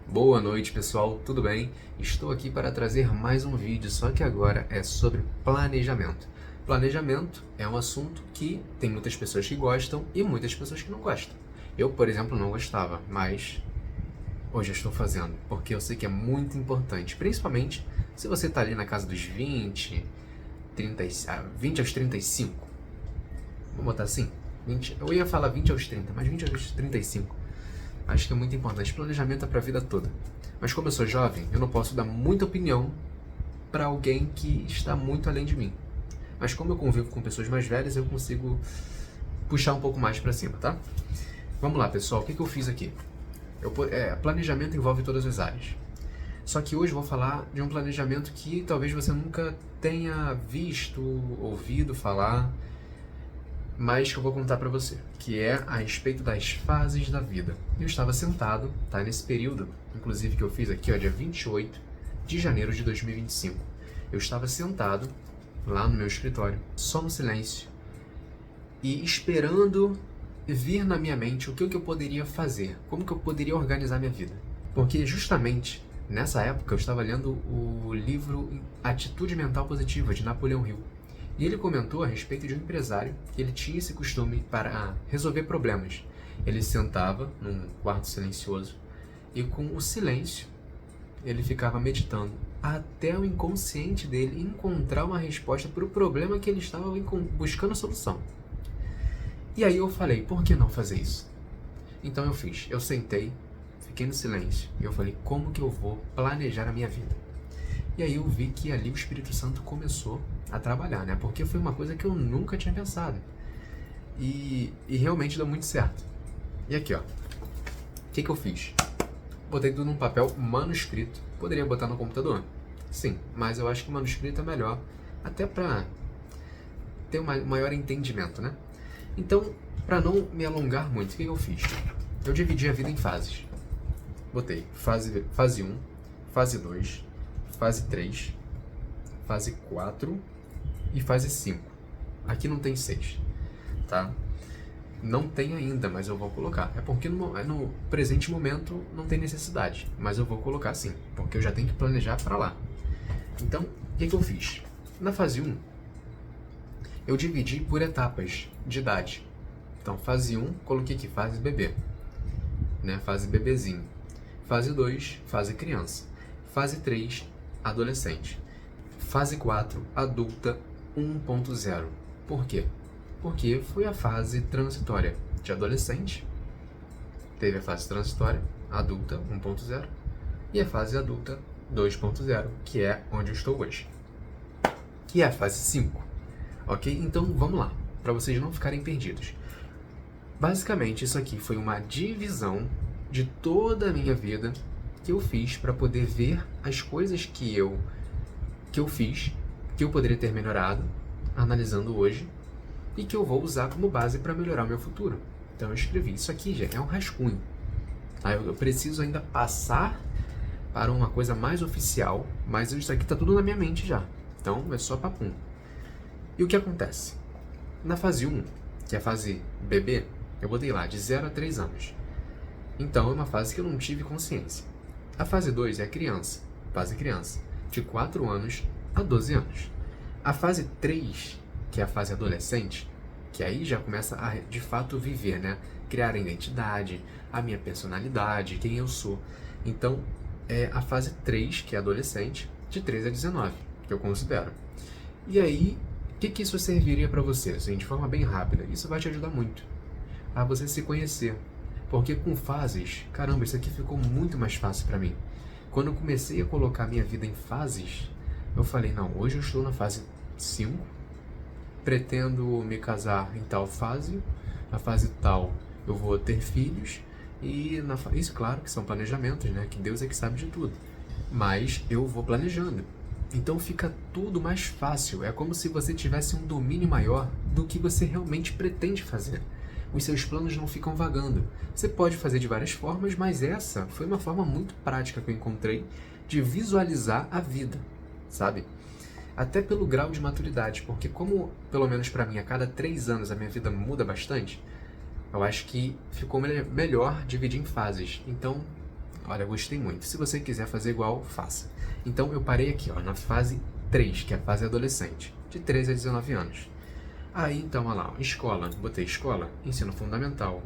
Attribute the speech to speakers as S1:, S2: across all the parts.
S1: Boa noite, pessoal, tudo bem? Estou aqui para trazer mais um vídeo, só que agora é sobre planejamento. Planejamento é um assunto que tem muitas pessoas que gostam e muitas pessoas que não gostam. Eu, por exemplo, não gostava, mas hoje eu estou fazendo, porque eu sei que é muito importante, principalmente se você está ali na casa dos 20 aos 35. Vamos botar assim? 20, eu ia falar 20 aos 30, mas 20 aos 35. Acho que é muito importante. Planejamento é para a vida toda. Mas como eu sou jovem, eu não posso dar muita opinião para alguém que está muito além de mim. Mas como eu convivo com pessoas mais velhas, eu consigo puxar um pouco mais para cima, tá? Vamos lá, pessoal. O que eu fiz aqui? Planejamento envolve todas as áreas. Só que hoje eu vou falar de um planejamento que talvez você nunca tenha visto, ouvido falar, mas que eu vou contar pra você, que é a respeito das fases da vida. Eu estava sentado, tá, nesse período, inclusive que eu fiz aqui, ó, dia 28 de janeiro de 2025. Eu estava sentado lá no meu escritório, só no silêncio, e esperando vir na minha mente o que eu poderia fazer, como que eu poderia organizar minha vida. Porque justamente nessa época eu estava lendo o livro Atitude Mental Positiva, de Napoleão Hill. E ele comentou a respeito de um empresário que ele tinha esse costume para resolver problemas. Ele sentava num quarto silencioso e com o silêncio ele ficava meditando até o inconsciente dele encontrar uma resposta para o problema que ele estava buscando a solução. E aí eu falei, por que não fazer isso? Então eu fiz, eu sentei, fiquei no silêncio e eu falei, como que eu vou planejar a minha vida? E aí eu vi que ali o Espírito Santo começou a trabalhar, né? Porque foi uma coisa que eu nunca tinha pensado. E realmente deu muito certo. E aqui, ó. O que eu fiz? Botei tudo num papel manuscrito. Poderia botar no computador? Sim, mas eu acho que manuscrito é melhor. Até pra ter um maior entendimento, né? Então, pra não me alongar muito, o que eu fiz? Eu dividi a vida em fases. Botei fase 1, fase 2, fase 3, fase 4 e fase 5. Aqui não tem 6, tá? Não tem ainda, mas eu vou colocar. É porque no presente momento não tem necessidade, mas eu vou colocar sim, porque eu já tenho que planejar para lá. Então, o que eu fiz? Na fase 1, eu dividi por etapas de idade. Então, fase 1, coloquei aqui, fase bebê, né? Fase bebezinho. Fase 2, fase criança. Fase 3, adolescente. Fase 4, adulta 1.0. Por quê? Porque foi a fase transitória de adolescente, teve a fase transitória, adulta 1.0, e a fase adulta 2.0, que é onde eu estou hoje, que é a fase 5. Ok? Então vamos lá, para vocês não ficarem perdidos. Basicamente, isso aqui foi uma divisão de toda a minha vida que eu fiz para poder ver as coisas que eu fiz, que eu poderia ter melhorado, analisando hoje, e que eu vou usar como base para melhorar o meu futuro. Então eu escrevi. Isso aqui já é um rascunho. Tá? Eu preciso ainda passar para uma coisa mais oficial, mas isso aqui está tudo na minha mente já. Então é só papum. E o que acontece? Na fase 1, que é a fase bebê, eu botei lá de 0 a 3 anos. Então é uma fase que eu não tive consciência. A fase 2 é a criança, fase criança, de 4 anos a 12 anos. A fase 3, que é a fase adolescente, que aí já começa a, de fato, viver, né? Criar a identidade, a minha personalidade, quem eu sou. Então, é a fase 3, que é adolescente, de 13 a 19, que eu considero. E aí, o que isso serviria para você? Assim, de forma bem rápida, isso vai te ajudar muito a você se conhecer. Porque com fases, caramba, isso aqui ficou muito mais fácil para mim. Quando eu comecei a colocar minha vida em fases, eu falei, não, hoje eu estou na fase 5, pretendo me casar em tal fase, na fase tal eu vou ter filhos, e isso, claro, que são planejamentos, né? Que Deus é que sabe de tudo. Mas eu vou planejando. Então fica tudo mais fácil. É como se você tivesse um domínio maior do que você realmente pretende fazer. Os seus planos não ficam vagando. Você pode fazer de várias formas, mas essa foi uma forma muito prática que eu encontrei de visualizar a vida, sabe? Até pelo grau de maturidade, porque como, pelo menos para mim, a cada 3 anos a minha vida muda bastante, eu acho que ficou melhor dividir em fases. Então, olha, gostei muito. Se você quiser fazer igual, faça. Então eu parei aqui, ó, na fase 3, que é a fase adolescente, de 13 a 19 anos. Aí então, olha lá, escola, botei escola, ensino fundamental,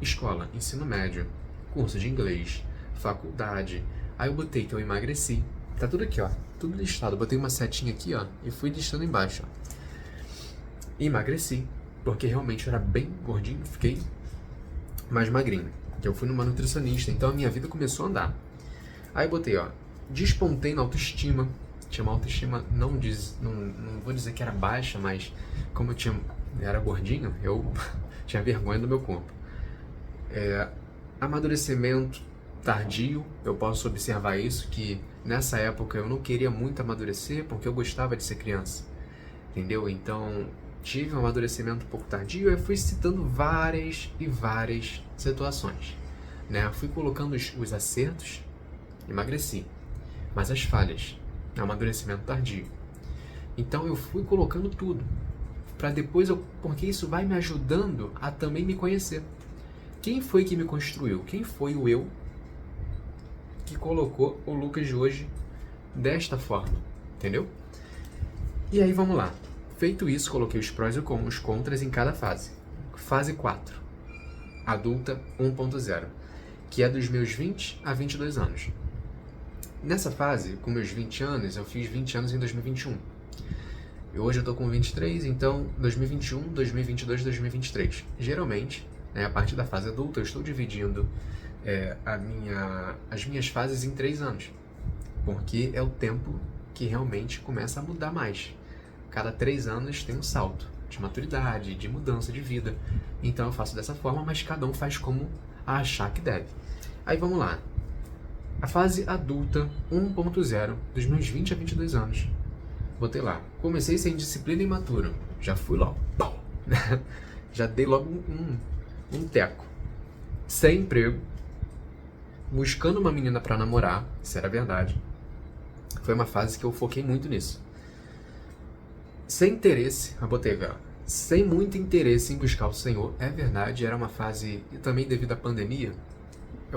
S1: escola, ensino médio, curso de inglês, faculdade. Aí eu botei que eu emagreci. Tá tudo aqui, ó, tudo listado. Botei uma setinha aqui, ó, e fui listando embaixo, ó. Emagreci, porque realmente eu era bem gordinho, fiquei mais magrinho. Eu fui numa nutricionista, então a minha vida começou a andar. Aí eu botei, ó, despontei na autoestima. Tinha uma autoestima, não vou dizer que era baixa, mas como eu era gordinho, eu tinha vergonha do meu corpo. Amadurecimento tardio, eu posso observar isso, que nessa época eu não queria muito amadurecer, porque eu gostava de ser criança, entendeu? Então, tive um amadurecimento um pouco tardio, eu fui citando várias e várias situações, né? Fui colocando os acertos, emagreci, mas as falhas, amadurecimento tardio. Então eu fui colocando tudo, para depois porque isso vai me ajudando a também me conhecer. Quem foi que me construiu? Quem foi o eu que colocou o Lucas de hoje desta forma, entendeu? E aí vamos lá. Feito isso, coloquei os prós e os contras em cada fase. Fase 4, adulta 1.0, que é dos meus 20 a 22 anos. Nessa fase, com meus 20 anos, eu fiz 20 anos em 2021. E hoje eu tô com 23, então 2021, 2022, 2023. Geralmente, né, a partir da fase adulta, eu estou dividindo as minhas fases em 3 anos. Porque é o tempo que realmente começa a mudar mais. Cada 3 anos tem um salto de maturidade, de mudança de vida. Então eu faço dessa forma, mas cada um faz como achar que deve. Aí vamos lá. A fase adulta 1.0, dos meus 20 a 22 anos. Botei lá. Comecei sem disciplina e imaturo. Já fui logo. Já dei logo um teco. Sem emprego. Buscando uma menina pra namorar. Isso era verdade. Foi uma fase que eu foquei muito nisso. Sem interesse. Eu botei, velho. Sem muito interesse em buscar o Senhor. É verdade. Era uma fase. E também devido à pandemia.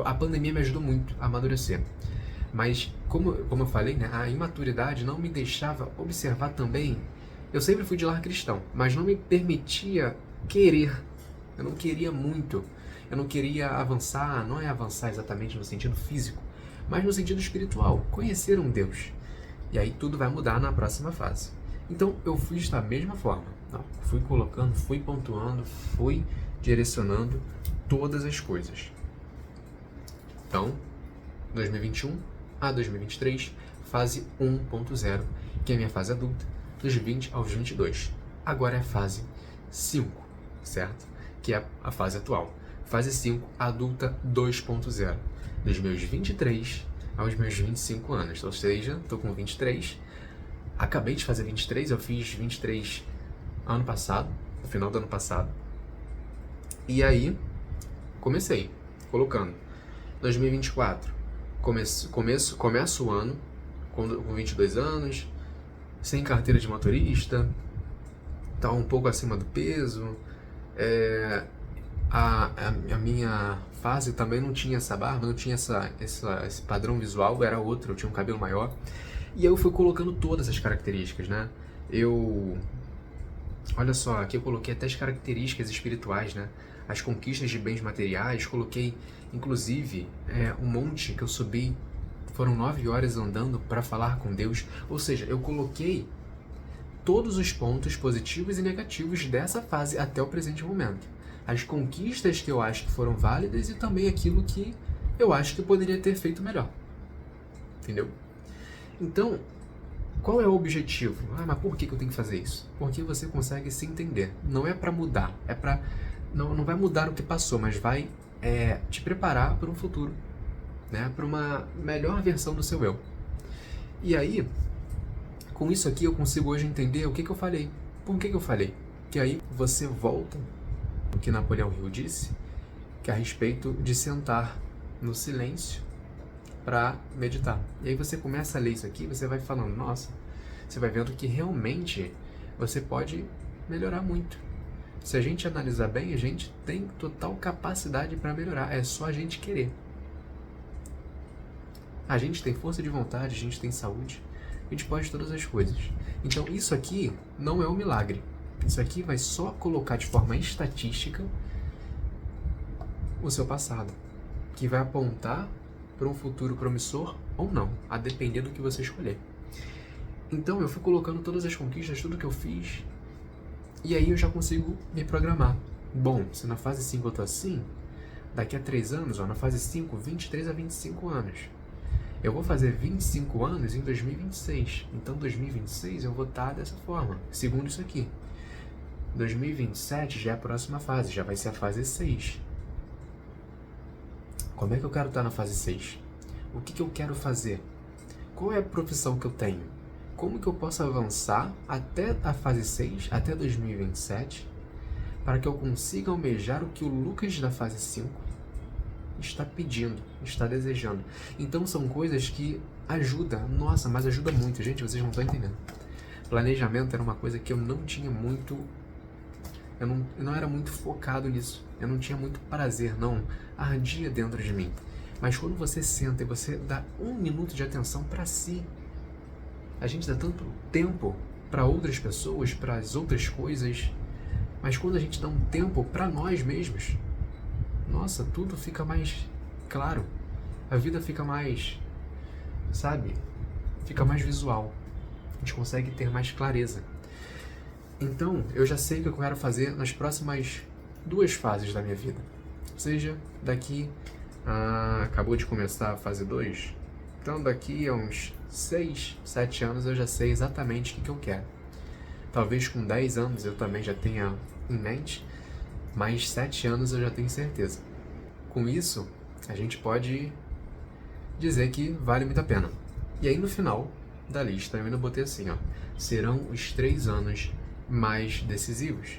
S1: A pandemia me ajudou muito a amadurecer. Mas, como eu falei, né, a imaturidade não me deixava observar também. Eu sempre fui de lar cristão, mas não me permitia querer. Eu não queria muito. Eu não queria avançar, não é avançar exatamente no sentido físico, mas no sentido espiritual, conhecer um Deus. E aí tudo vai mudar na próxima fase. Então eu fui da mesma forma. Não, fui colocando, fui pontuando, fui direcionando todas as coisas. Então, 2021 a 2023, fase 1.0, que é a minha fase adulta, dos 20 aos 22. Agora é a fase 5, certo? Que é a fase atual. Fase 5, adulta 2.0, dos meus 23 aos meus 25 anos. Ou seja, estou com 23, acabei de fazer 23, eu fiz 23 ano passado, no final do ano passado. E aí, comecei, colocando 2024, começo o ano com 22 anos, sem carteira de motorista, tá um pouco acima do peso, a minha fase também não tinha essa barba, não tinha esse padrão visual, era outro, eu tinha um cabelo maior, e eu fui colocando todas as características, né? Olha só, aqui eu coloquei até as características espirituais, né? As conquistas de bens materiais, coloquei, inclusive, um monte que eu subi, foram 9 horas andando para falar com Deus, ou seja, eu coloquei todos os pontos positivos e negativos dessa fase até o presente momento. As conquistas que eu acho que foram válidas e também aquilo que eu acho que eu poderia ter feito melhor. Entendeu? Então, qual é o objetivo? Mas por que eu tenho que fazer isso? Porque você consegue se entender. Não é para mudar, não vai mudar o que passou, mas vai te preparar para um futuro, né? Para uma melhor versão do seu eu. E aí, com isso aqui eu consigo hoje entender o que eu falei. Por que eu falei? Que aí você volta o que Napoleão Hill disse, que é a respeito de sentar no silêncio para meditar. E aí você começa a ler isso aqui, você vai falando, nossa, você vai vendo que realmente você pode melhorar muito. Se a gente analisar bem, a gente tem total capacidade para melhorar, é só a gente querer. A gente tem força de vontade, a gente tem saúde, a gente pode todas as coisas. Então isso aqui não é um milagre. Isso aqui vai só colocar de forma estatística o seu passado, que vai apontar para um futuro promissor ou não, a depender do que você escolher. Então eu fui colocando todas as conquistas, tudo que eu fiz, e aí eu já consigo me programar. Bom, se na fase 5 eu tô assim, daqui a 3 anos, na fase 5, 23 a 25 anos. Eu vou fazer 25 anos em 2026. Então, 2026 eu vou estar dessa forma, segundo isso aqui. 2027 já é a próxima fase, já vai ser a fase 6. Como é que eu quero estar na fase 6? O que eu quero fazer? Qual é a profissão que eu tenho? Como que eu posso avançar até a fase 6, até 2027, para que eu consiga almejar o que o Lucas da fase 5 está pedindo, está desejando. Então são coisas que ajudam, nossa, mas ajuda muito, gente, vocês não estão entendendo. Planejamento era uma coisa que eu não tinha muito, eu não era muito focado nisso, eu não tinha muito prazer, não ardia dentro de mim. Mas quando você senta e você dá 1 minuto de atenção para si, a gente dá tanto tempo para outras pessoas, para as outras coisas, mas quando a gente dá um tempo para nós mesmos, nossa, tudo fica mais claro, a vida fica mais, sabe, fica mais visual, a gente consegue ter mais clareza. Então, eu já sei o que eu quero fazer nas próximas 2 fases da minha vida, ou seja, daqui, acabou de começar a fase 2, então daqui a uns 6, 7 anos eu já sei exatamente o que eu quero. Talvez com 10 anos eu também já tenha em mente, mais 7 anos eu já tenho certeza. Com isso, a gente pode dizer que vale muito a pena. E aí no final da lista eu ainda botei assim, serão os 3 anos mais decisivos.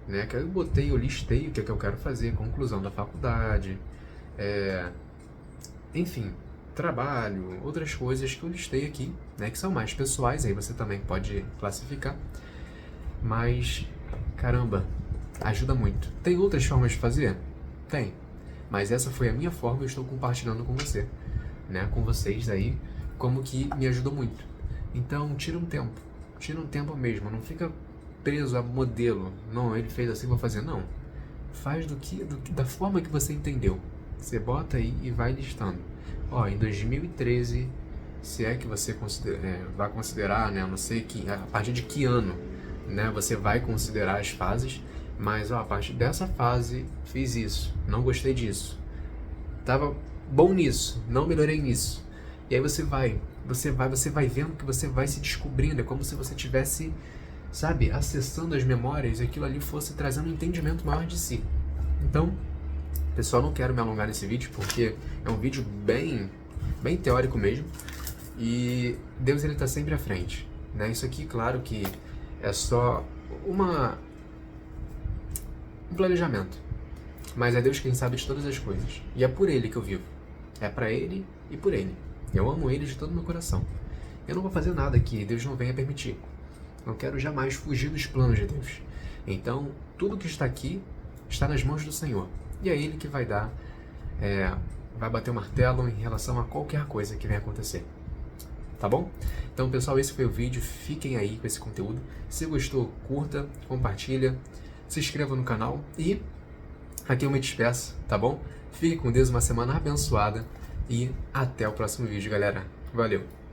S1: Né? Que eu listei o que eu quero fazer, conclusão da faculdade, enfim, trabalho, outras coisas que eu listei aqui, né? Que são mais pessoais, aí você também pode classificar. Mas, caramba, ajuda muito. Tem outras formas de fazer? Tem. Mas essa foi a minha forma e eu estou compartilhando com você, né? Com vocês aí, como que me ajudou muito. Então, tira um tempo mesmo, não fica preso a modelo. Não, ele fez assim, vou fazer. Não. Faz da forma que você entendeu. Você bota aí e vai listando. Em 2013, se é que você vai considerar, né? Eu não sei a partir de que ano, né? Você vai considerar as fases. Mas, a partir dessa fase, fiz isso, não gostei disso, tava bom nisso, não melhorei nisso. E aí você vai vendo que você vai se descobrindo, é como se você tivesse, sabe, acessando as memórias e aquilo ali fosse trazendo um entendimento maior de si. Então, pessoal, não quero me alongar nesse vídeo, porque é um vídeo bem teórico mesmo, e Deus, ele está sempre à frente, né? Isso aqui, claro que é só um planejamento, mas é Deus quem sabe de todas as coisas, e é por Ele que eu vivo, é para Ele e por Ele. Eu amo Ele de todo o meu coração. Eu não vou fazer nada que Deus não venha permitir. Não quero jamais fugir dos planos de Deus. Então, tudo que está aqui está nas mãos do Senhor, e é Ele que vai dar, vai bater o martelo em relação a qualquer coisa que venha acontecer. Tá bom? Então, pessoal, esse foi o vídeo. Fiquem aí com esse conteúdo. Se gostou, curta, compartilha, se inscreva no canal e aqui eu me despeço, tá bom? Fique com Deus, uma semana abençoada e até o próximo vídeo, galera. Valeu!